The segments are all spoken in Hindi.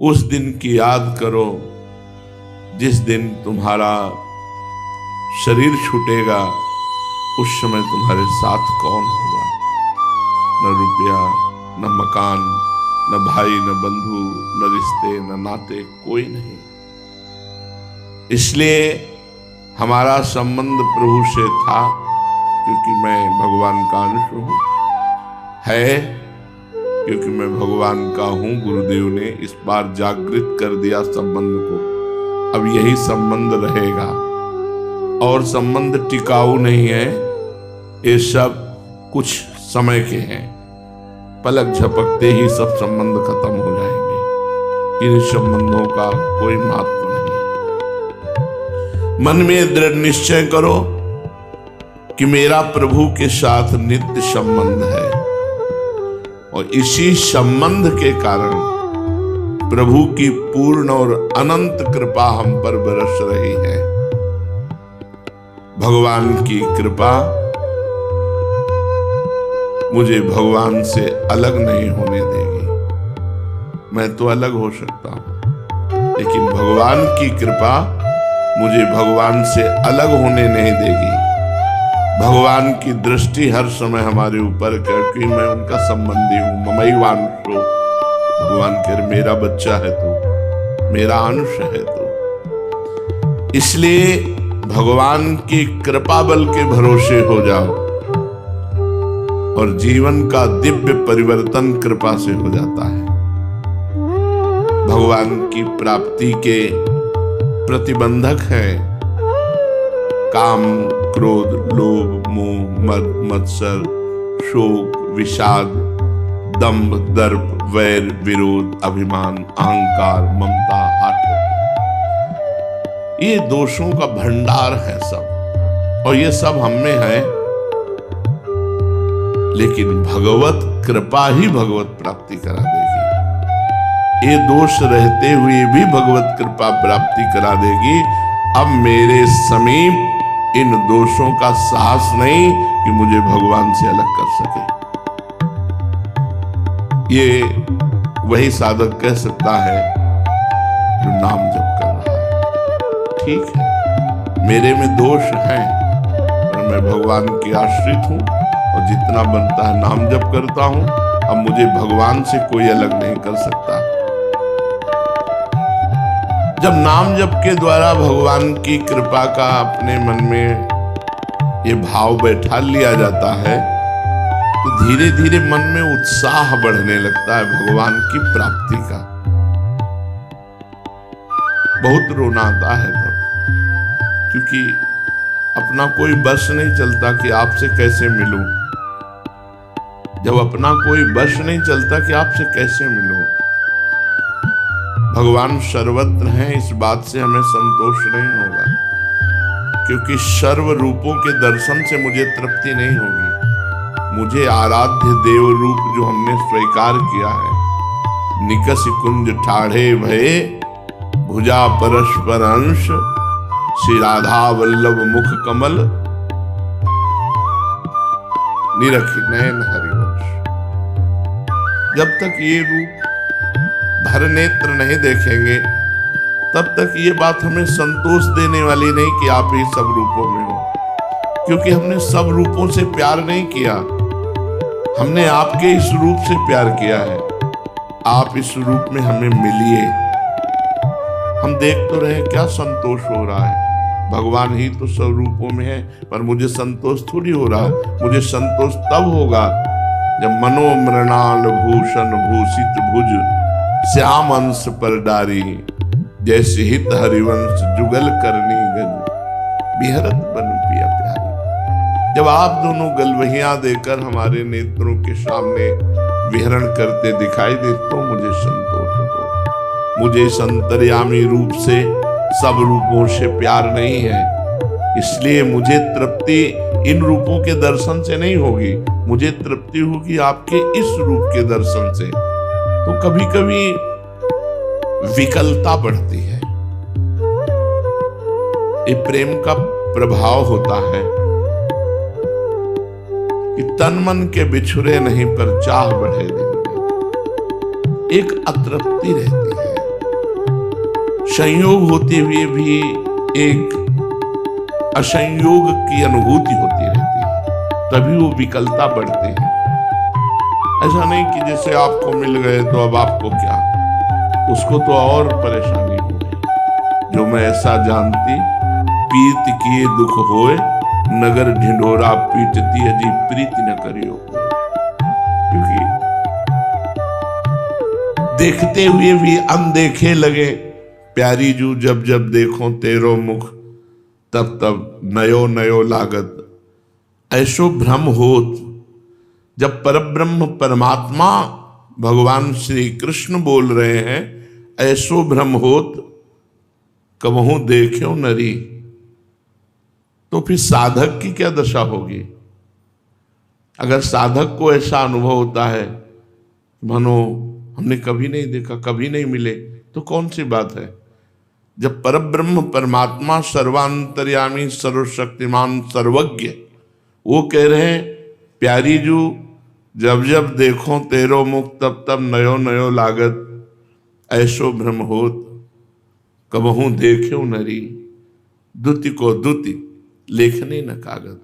उस दिन की याद करो जिस दिन तुम्हारा शरीर छूटेगा, उस समय तुम्हारे साथ कौन होगा? न रुपया, न मकान, न भाई, न बंधु, न रिश्ते, न नाते, कोई नहीं। इसलिए हमारा संबंध प्रभु से था, क्योंकि मैं भगवान का अंश हूं, है क्योंकि मैं भगवान का हूं। गुरुदेव ने इस बार जागृत कर दिया संबंध को। अब यही संबंध रहेगा और संबंध टिकाऊ नहीं है। ये सब कुछ समय के हैं, पलक झपकते ही सब संबंध खत्म हो जाएंगे। इन संबंधों का कोई महत्व नहीं। मन में दृढ़ निश्चय करो कि मेरा प्रभु के साथ नित्य संबंध है और इसी संबंध के कारण प्रभु की पूर्ण और अनंत कृपा हम पर बरस रही है। भगवान की कृपा मुझे भगवान से अलग नहीं होने देगी। मैं तो अलग हो सकता हूं, लेकिन भगवान की कृपा मुझे भगवान से अलग होने नहीं देगी। भगवान की दृष्टि हर समय हमारे ऊपर, क्योंकि मैं उनका संबंधी हूं। ममैवांशो, भगवान कह रहे मेरा बच्चा है तू, मेरा अंश है तू। इसलिए भगवान की कृपा बल के भरोसे हो जाओ और जीवन का दिव्य परिवर्तन कृपा से हो जाता है। भगवान की प्राप्ति के प्रतिबंधक है काम, क्रोध, लोभ, मोह, मद, मत्सर, शोक, विषाद, दंभ, दर्प, वैर, विरोध, अभिमान, अहंकार, ममता, आत्म। ये दोषों का भंडार है सब, और ये सब हम में है। लेकिन भगवत कृपा ही भगवत प्राप्ति करा देगी। ये दोष रहते हुए भी भगवत कृपा प्राप्ति करा देगी। अब मेरे समीप इन दोषों का साहस नहीं कि मुझे भगवान से अलग कर सके। ये वही साधक कह सकता है जो नाम जप कर रहा है। ठीक है, मेरे में दोष हैं, पर मैं भगवान की आश्रित हूं और जितना बनता है नाम जप करता हूं। अब मुझे भगवान से कोई अलग नहीं कर सकता। जब नाम जप के द्वारा भगवान की कृपा का अपने मन में ये भाव बैठा लिया जाता है, तो धीरे धीरे मन में उत्साह बढ़ने लगता है भगवान की प्राप्ति का। बहुत रोना आता है तब, क्योंकि अपना कोई बस नहीं चलता कि आपसे कैसे मिलूं। जब अपना कोई बस नहीं चलता कि आपसे कैसे मिलूं। भगवान सर्वत्र हैं, इस बात से हमें संतोष नहीं होगा, क्योंकि सर्व रूपों के दर्शन से मुझे तृप्ति नहीं होगी। मुझे आराध्य देव रूप जो हमने स्वीकार किया है, निकस कुंज ठाढ़े भये भुजा परस्पर अंश, श्री राधा वल्लभ मुख कमल, निरखी नयन हरिवंश। जब तक ये रूप भर नेत्र नहीं देखेंगे, तब तक ये बात हमें संतोष देने वाली नहीं कि आप ही सब रूपों में हो, क्योंकि हमने सब रूपों से प्यार नहीं किया। हमने आपके इस रूप से प्यार किया है। आप इस रूप में हमें मिलिए। हम देख तो रहे क्या संतोष हो रहा है। भगवान ही तो सब रूपों में है, पर मुझे संतोष थोड़ी हो रहा। मुझे संतोष तब होगा जब मनोमृणाल भूषण भूषित भुज श्याम अंश पर डारी, जैसे हित हरिवंश जुगल करनी गज, बिहरत बन पिया प्यारी। जब आप दोनों गलवहियां देकर हमारे नेत्रों के सामने विहरण करते दिखाई दे, तो मुझे संतोष हो। मुझे इस अंतर्यामी रूप से सब रूपों से प्यार नहीं है, इसलिए मुझे तृप्ति इन रूपों के दर्शन से नहीं होगी। मुझे तृप्ति होगी आपके इस रूप के दर्शन से। तो कभी कभी विकलता बढ़ती है। ये प्रेम का प्रभाव होता है कि तन मन के बिछुरे नहीं पर चाह बढ़े दिन में। एक अतृप्ति रहती है। संयोग होते हुए भी एक असंयोग की अनुभूति होती रहती है, तभी वो विकलता बढ़ते हैं। ऐसा नहीं कि जैसे आपको मिल गए तो अब आपको क्या, उसको तो और परेशानी हो गई। जो मैं ऐसा जानती, पीत किए दुख होए, नगर ढिंढोरा पीटती अजी प्रीत न करियो। क्योंकि देखते हुए भी अनदेखे लगे, प्यारी जू जब जब देखो तेरो मुख, तब तब नयो नयो लागत। ऐसो भ्रम होत, जब परब्रह्म परमात्मा भगवान श्री कृष्ण बोल रहे हैं, ऐसो भ्रम होत कबहू देख्यो नरी, तो फिर साधक की क्या दशा होगी? अगर साधक को ऐसा अनुभव होता है मानो हमने कभी नहीं देखा, कभी नहीं मिले, तो कौन सी बात है? जब परब्रह्म परमात्मा सर्वांतर्यामी सर्वशक्तिमान सर्वज्ञ वो कह रहे हैं, प्यारी जू जब जब देखो तेरो मुख, तब तब नयो नयो लागत। ऐसो भ्रम होत कबहू देख्यो नरी, दुति को दुति लेखने न कागज।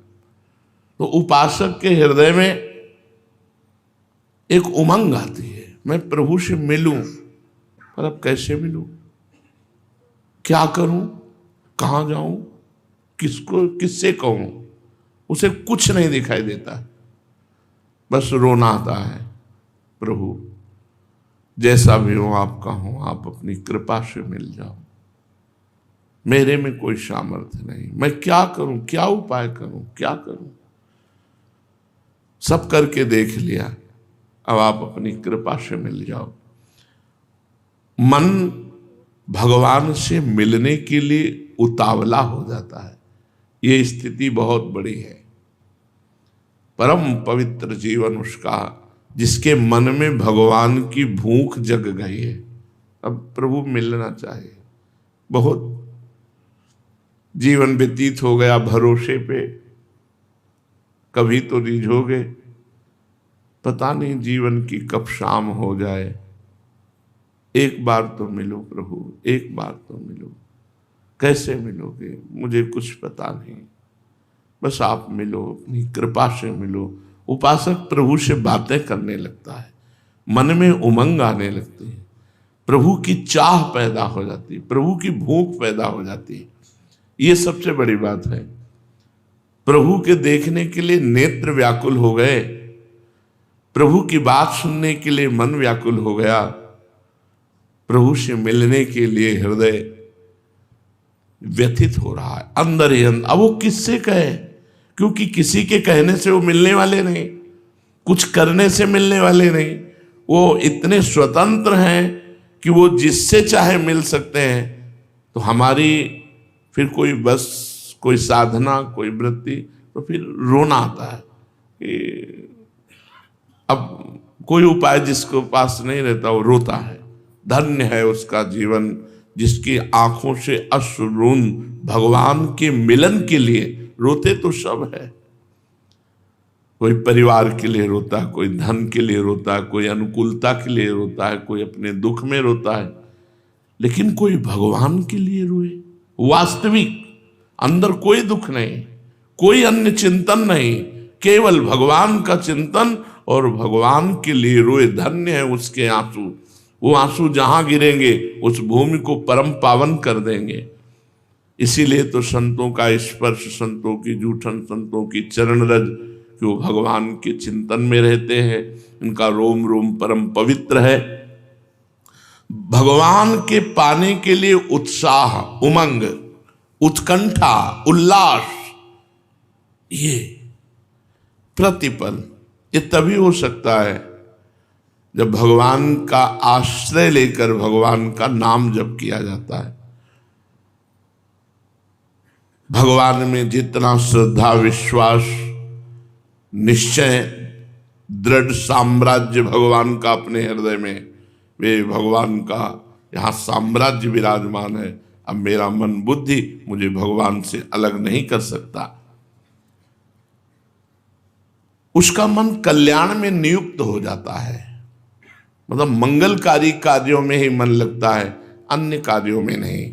तो उपासक के हृदय में एक उमंग आती है, मैं प्रभु से मिलूं, पर अब कैसे मिलूं, क्या करूं, कहां जाऊं, किसको किससे कहूं? उसे कुछ नहीं दिखाई देता, बस रोना आता है, प्रभु जैसा भी हो आपका हो, आप अपनी कृपा से मिल जाओ, मेरे में कोई सामर्थ्य नहीं, मैं क्या करूं, क्या उपाय करूं, क्या करूं? सब करके देख लिया, अब आप अपनी कृपा से मिल जाओ। मन भगवान से मिलने के लिए उतावला हो जाता है, ये स्थिति बहुत बड़ी है। परम पवित्र जीवन उसका जिसके मन में भगवान की भूख जग गई है, अब प्रभु मिलना चाहिए। बहुत जीवन व्यतीत हो गया भरोसे पे, कभी तो रिझोगे, पता नहीं जीवन की कब शाम हो जाए। एक बार तो मिलो प्रभु, एक बार तो मिलो। कैसे मिलोगे मुझे कुछ पता नहीं, बस आप मिलो, अपनी कृपा से मिलो। उपासक प्रभु से बातें करने लगता है, मन में उमंग आने लगती है, प्रभु की चाह पैदा हो जाती है, प्रभु की भूख पैदा हो जाती है। ये सबसे बड़ी बात है। प्रभु के देखने के लिए नेत्र व्याकुल हो गए, प्रभु की बात सुनने के लिए मन व्याकुल हो गया, प्रभु से मिलने के लिए हृदय व्यथित हो रहा है अंदर ही अंदर। अब वो किससे कहे, क्योंकि किसी के कहने से वो मिलने वाले नहीं, कुछ करने से मिलने वाले नहीं। वो इतने स्वतंत्र हैं कि वो जिससे चाहे मिल सकते हैं। तो हमारी फिर कोई बस कोई साधना, कोई वृत्ति, तो फिर रोना आता है कि अब कोई उपाय जिसको पास नहीं रहता वो रोता है। धन्य है उसका जीवन जिसकी आंखों से अश्रुन भगवान के मिलन के लिए। रोते तो सब है, कोई परिवार के लिए रोता है, कोई धन के लिए रोता है, कोई अनुकूलता के लिए रोता है, कोई अपने दुख में रोता है, लेकिन कोई भगवान के लिए रोए वास्तविक, अंदर कोई दुख नहीं, कोई अन्य चिंतन नहीं, केवल भगवान का चिंतन और भगवान के लिए रोए। धन्य है उसके आंसू, वो आंसू जहां गिरेंगे उस भूमि को परम पावन कर देंगे। इसीलिए तो संतों का स्पर्श, संतों की जूठन, संतों की चरण रज, कि वो भगवान के चिंतन में रहते हैं, इनका रोम रोम परम पवित्र है। भगवान के पाने के लिए उत्साह, उमंग, उत्कंठा, उल्लास, ये प्रतिपल, ये तभी हो सकता है जब भगवान का आश्रय लेकर भगवान का नाम जप किया जाता है। भगवान में जितना श्रद्धा, विश्वास, निश्चय, दृढ़ साम्राज्य भगवान का अपने हृदय में, वे भगवान का यहाँ साम्राज्य विराजमान है। अब मेरा मन बुद्धि मुझे भगवान से अलग नहीं कर सकता। उसका मन कल्याण में नियुक्त हो जाता है, मतलब मंगलकारी कार्यों में ही मन लगता है। अन्य कार्यों में नहीं।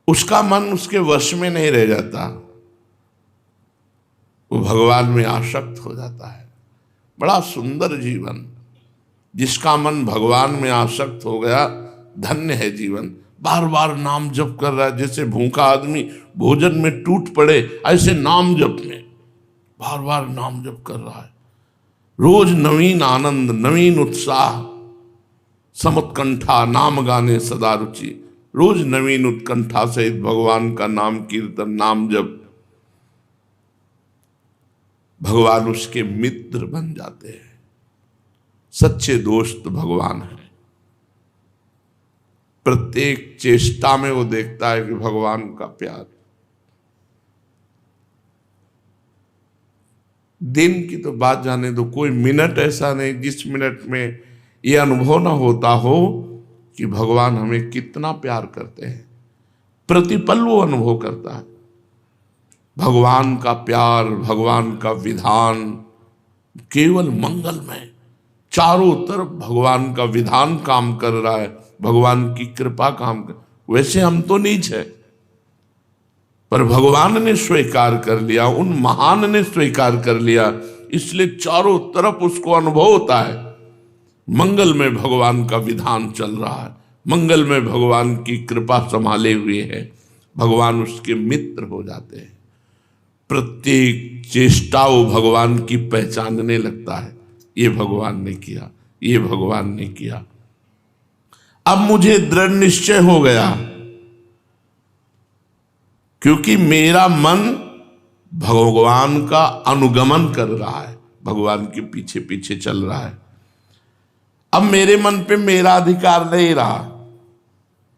उसका मन उसके वश में नहीं रह जाता, वो भगवान में आसक्त हो जाता है। बड़ा सुंदर जीवन, जिसका मन भगवान में आसक्त हो गया, धन्य है जीवन। बार बार नाम जप कर रहा है, जैसे भूखा आदमी भोजन में टूट पड़े, ऐसे नाम जप में बार बार नाम जप कर रहा है। रोज नवीन आनंद, नवीन उत्साह, समुत्कंठा नाम गाने सदा रुचि। रोज नवीन उत्कंठा सहित भगवान का नाम कीर्तन, नाम जप। भगवान उसके मित्र बन जाते हैं, सच्चे दोस्त भगवान है। प्रत्येक चेष्टा में वो देखता है कि भगवान का प्यार। दिन की तो बात जाने दो, कोई मिनट ऐसा नहीं जिस मिनट में ये अनुभव ना होता हो कि भगवान हमें कितना प्यार करते हैं। प्रतिपल वो अनुभव करता है भगवान का प्यार, भगवान का विधान केवल मंगलमय। चारों तरफ भगवान का विधान काम कर रहा है, भगवान की कृपा काम कर। वैसे हम तो नीच है, पर भगवान ने स्वीकार कर लिया, उन महान ने स्वीकार कर लिया, इसलिए चारों तरफ उसको अनुभव होता है मंगल में भगवान का विधान चल रहा है, मंगल में भगवान की कृपा संभाले हुए है। भगवान उसके मित्र हो जाते हैं। प्रत्येक चेष्टा वो भगवान की पहचानने लगता है, ये भगवान ने किया, ये भगवान ने किया। अब मुझे दृढ़ निश्चय हो गया, क्योंकि मेरा मन भगवान का अनुगमन कर रहा है, भगवान के पीछे पीछे चल रहा है। अब मेरे मन पे मेरा अधिकार नहीं रहा,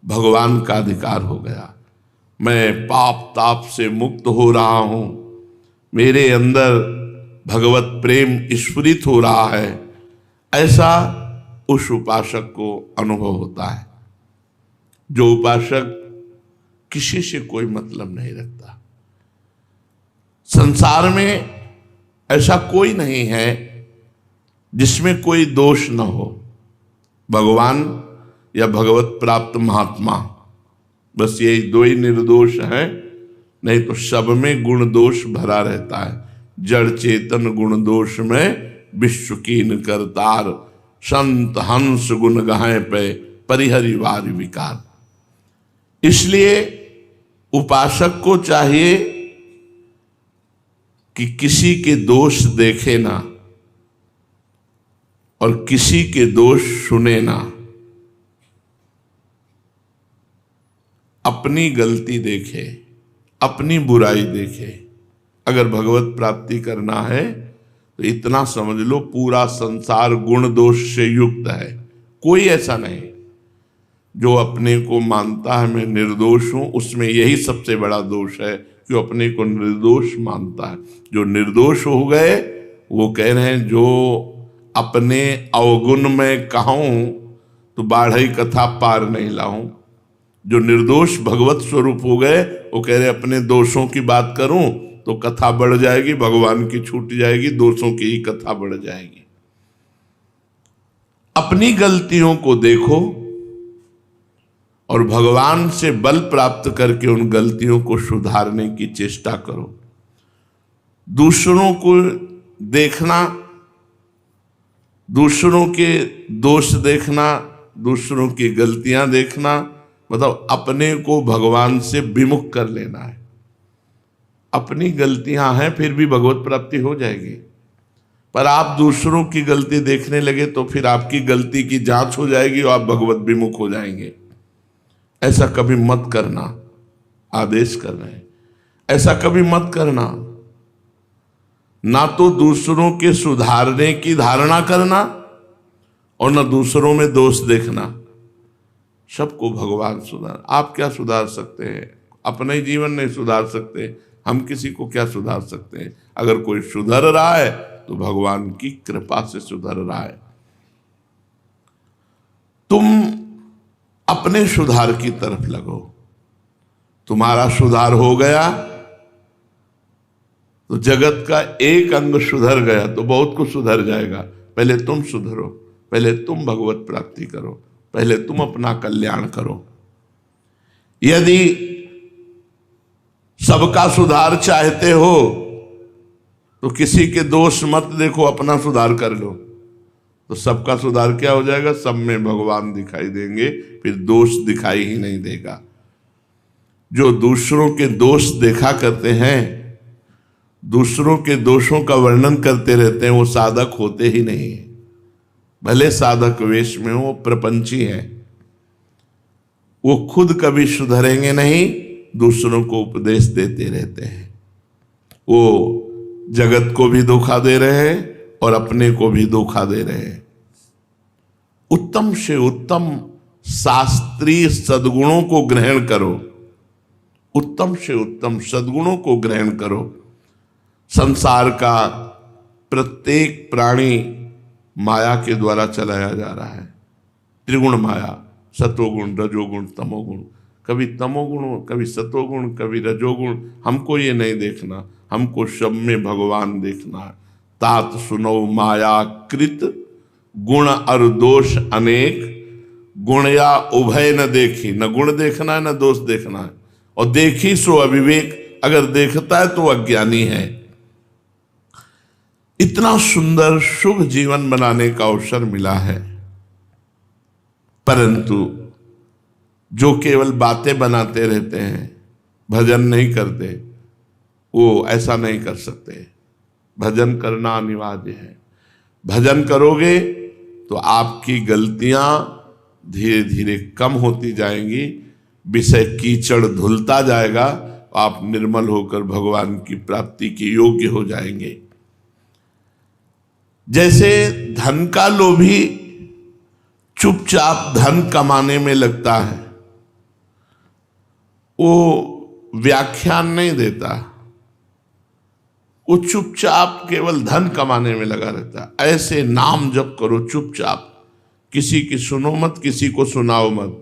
भगवान का अधिकार हो गया। मैं पाप ताप से मुक्त हो रहा हूं, मेरे अंदर भगवत प्रेम स्फुरित हो रहा है, ऐसा उस उपासक को अनुभव होता है। जो उपासक किसी से कोई मतलब नहीं रखता, संसार में ऐसा कोई नहीं है जिसमें कोई दोष न हो। भगवान या भगवत प्राप्त महात्मा, बस यही दो ही निर्दोष हैं, नहीं तो सब में गुण दोष भरा रहता है। जड़ चेतन गुण दोष में विश्व कीन करतार, संत हंस गुण गाहे पे परिहरि वारि विकार। इसलिए उपासक को चाहिए कि किसी के दोष देखे ना और किसी के दोष सुने ना, अपनी गलती देखे, अपनी बुराई देखे। अगर भगवत प्राप्ति करना है तो इतना समझ लो, पूरा संसार गुण दोष से युक्त है। कोई ऐसा नहीं जो अपने को मानता है मैं निर्दोष हूं, उसमें यही सबसे बड़ा दोष है कि अपने को निर्दोष मानता है। जो निर्दोष हो गए वो कह रहे हैं जो अपने अवगुण में कहूं तो बाढ़ई कथा पार नहीं लाऊं। जो निर्दोष भगवत स्वरूप हो गए वो कह रहे अपने दोषों की बात करूं तो कथा बढ़ जाएगी, भगवान की छूट जाएगी, दोषों की ही कथा बढ़ जाएगी। अपनी गलतियों को देखो और भगवान से बल प्राप्त करके उन गलतियों को सुधारने की चेष्टा करो। दूसरों को देखना, दूसरों के दोष देखना, दूसरों की गलतियां देखना, मतलब अपने को भगवान से विमुख कर लेना है। अपनी गलतियां हैं फिर भी भगवत प्राप्ति हो जाएगी, पर आप दूसरों की गलती देखने लगे तो फिर आपकी गलती की जांच हो जाएगी और आप भगवत विमुख हो जाएंगे। ऐसा कभी मत करना, आदेश कर रहे हैं, ऐसा कभी मत करना। ना तो दूसरों के सुधारने की धारणा करना और ना दूसरों में दोष देखना। सबको भगवान सुधार। आप क्या सुधार सकते हैं? अपना ही जीवन नहीं सुधार सकते, हम किसी को क्या सुधार सकते हैं? अगर कोई सुधर रहा है तो भगवान की कृपा से सुधर रहा है। तुम अपने सुधार की तरफ लगो। तुम्हारा सुधार हो गया तो जगत का एक अंग सुधर गया तो बहुत कुछ सुधर जाएगा। पहले तुम सुधरो, पहले तुम भगवत प्राप्ति करो, पहले तुम अपना कल्याण करो। यदि सबका सुधार चाहते हो तो किसी के दोष मत देखो, अपना सुधार कर लो, तो सबका सुधार क्या हो जाएगा? सब में भगवान दिखाई देंगे, फिर दोष दिखाई ही नहीं देगा। जो दूसरों के दोष देखा करते हैं, दूसरों के दोषों का वर्णन करते रहते हैं, वो साधक होते ही नहीं है। भले साधक वेश में हो, प्रपंची है। वो खुद कभी सुधरेंगे नहीं, दूसरों को उपदेश देते रहते हैं। वो जगत को भी धोखा दे रहे हैं और अपने को भी धोखा दे रहे हैं। उत्तम से उत्तम शास्त्रीय सद्गुणों को ग्रहण करो, उत्तम से उत्तम सद्गुणों को ग्रहण करो। संसार का प्रत्येक प्राणी माया के द्वारा चलाया जा रहा है। त्रिगुण माया, सतोगुण, रजोगुण, तमोगुण। कभी तमोगुण, कभी सतोगुण, कभी रजोगुण। हमको ये नहीं देखना, हमको सब में भगवान देखना है। तात सुनो माया कृत गुण और दोष अनेक, गुण या उभय न देखी। न गुण देखना है न दोष देखना है। और देखी सो अविवेक, अगर देखता है तो अज्ञानी है। इतना सुंदर शुभ जीवन बनाने का अवसर मिला है, परंतु जो केवल बातें बनाते रहते हैं, भजन नहीं करते, वो ऐसा नहीं कर सकते। भजन करना अनिवार्य है। भजन करोगे तो आपकी गलतियां धीरे धीरे कम होती जाएंगी, विषय कीचड़ धुलता जाएगा, आप निर्मल होकर भगवान की प्राप्ति के योग्य हो जाएंगे। जैसे धन का लोभी चुपचाप धन कमाने में लगता है, वो व्याख्यान नहीं देता, वो चुपचाप केवल धन कमाने में लगा रहता है। ऐसे नाम जप करो चुपचाप, किसी की सुनो मत, किसी को सुनाओ मत,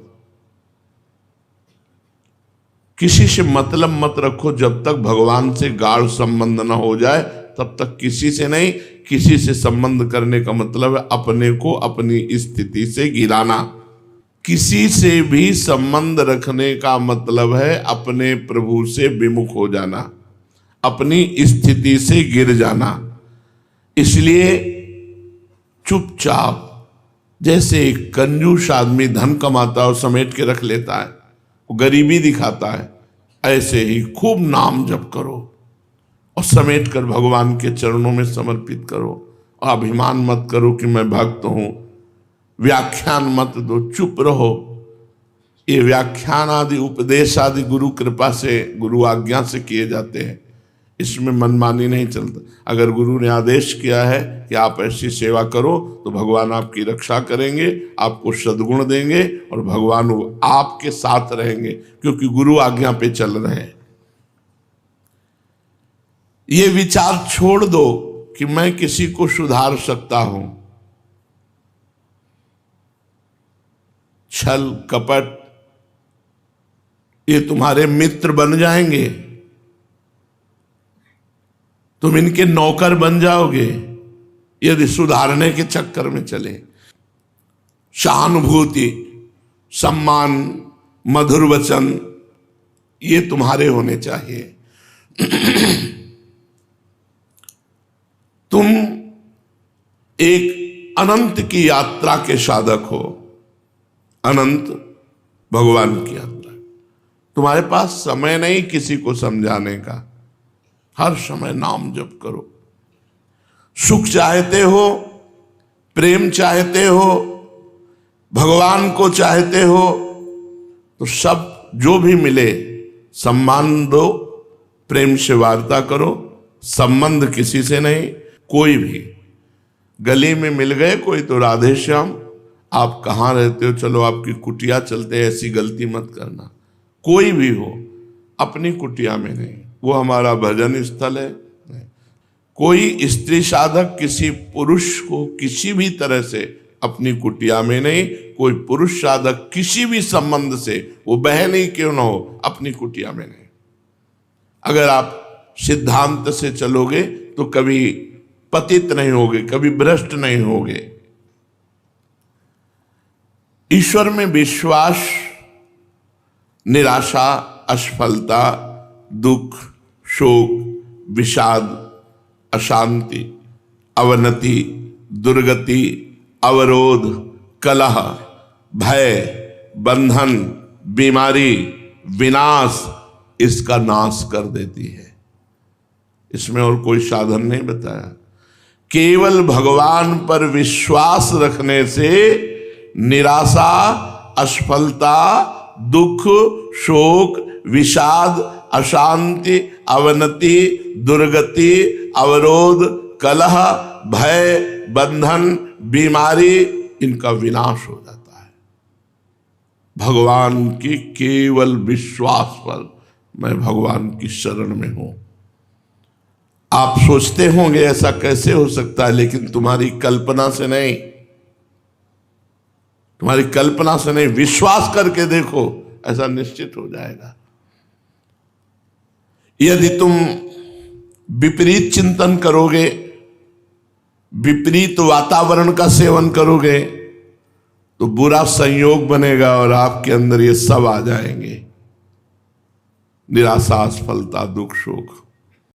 किसी से मतलब मत रखो। जब तक भगवान से गाढ़ संबंध न हो जाए तब तक किसी से नहीं। किसी से संबंध करने का मतलब है अपने को अपनी स्थिति से गिराना। किसी से भी संबंध रखने का मतलब है अपने प्रभु से विमुख हो जाना, अपनी स्थिति से गिर जाना। इसलिए चुपचाप, जैसे एक कंजूस आदमी धन कमाता है और समेट के रख लेता है, वो गरीबी दिखाता है, ऐसे ही खूब नाम जप करो और समेट कर भगवान के चरणों में समर्पित करो। अभिमान मत करो कि मैं भक्त हूं, व्याख्यान मत दो, चुप रहो। ये व्याख्यान आदि उपदेश आदि गुरु कृपा से, गुरु आज्ञा से किए जाते हैं, इसमें मनमानी नहीं चलता। अगर गुरु ने आदेश किया है कि आप ऐसी सेवा करो तो भगवान आपकी रक्षा करेंगे, आपको सद्गुण देंगे और भगवान आपके साथ रहेंगे, क्योंकि गुरु आज्ञा पे चल रहे हैं। ये विचार छोड़ दो कि मैं किसी को सुधार सकता हूं। छल कपट ये तुम्हारे मित्र बन जाएंगे, तुम इनके नौकर बन जाओगे यदि सुधारने के चक्कर में चले। सहानुभूति, सम्मान, मधुर वचन ये तुम्हारे होने चाहिए। तुम एक अनंत की यात्रा के साधक हो, अनंत भगवान की यात्रा। तुम्हारे पास समय नहीं किसी को समझाने का, हर समय नाम जप करो। सुख चाहते हो, प्रेम चाहते हो, भगवान को चाहते हो, तो सब जो भी मिले सम्मान दो, प्रेम से वार्ता करो। संबंध किसी से नहीं, कोई भी गली में मिल गए कोई तो राधे श्याम, आप कहाँ रहते हो, चलो आपकी कुटिया चलते हैं, ऐसी गलती मत करना। कोई भी हो, अपनी कुटिया में नहीं, वो हमारा भजन स्थल है। कोई स्त्री साधक किसी पुरुष को किसी भी तरह से अपनी कुटिया में नहीं, कोई पुरुष साधक किसी भी संबंध से, वो बहन ही क्यों ना हो, अपनी कुटिया में नहीं। अगर आप सिद्धांत से चलोगे तो कभी पतित नहीं होगे, कभी भ्रष्ट नहीं होगे। ईश्वर में विश्वास, निराशा, असफलता, दुख, शोक, विषाद, अशांति, अवनति, दुर्गति, अवरोध, कलह, भय, बंधन, बीमारी, विनाश, इसका नाश कर देती है। इसमें और कोई साधन नहीं बताया। केवल भगवान पर विश्वास रखने से निराशा, असफलता, दुख, शोक, विषाद, अशांति, अवनति, दुर्गति, अवरोध, कलह, भय, बंधन, बीमारी, इनका विनाश हो जाता है। भगवान के केवल विश्वास पर, मैं भगवान की शरण में हूं। आप सोचते होंगे ऐसा कैसे हो सकता है, लेकिन तुम्हारी कल्पना से नहीं, तुम्हारी कल्पना से नहीं, विश्वास करके देखो, ऐसा निश्चित हो जाएगा। यदि तुम विपरीत चिंतन करोगे, विपरीत वातावरण का सेवन करोगे, तो बुरा संयोग बनेगा और आपके अंदर ये सब आ जाएंगे, निराशा, असफलता, दुख, शोक।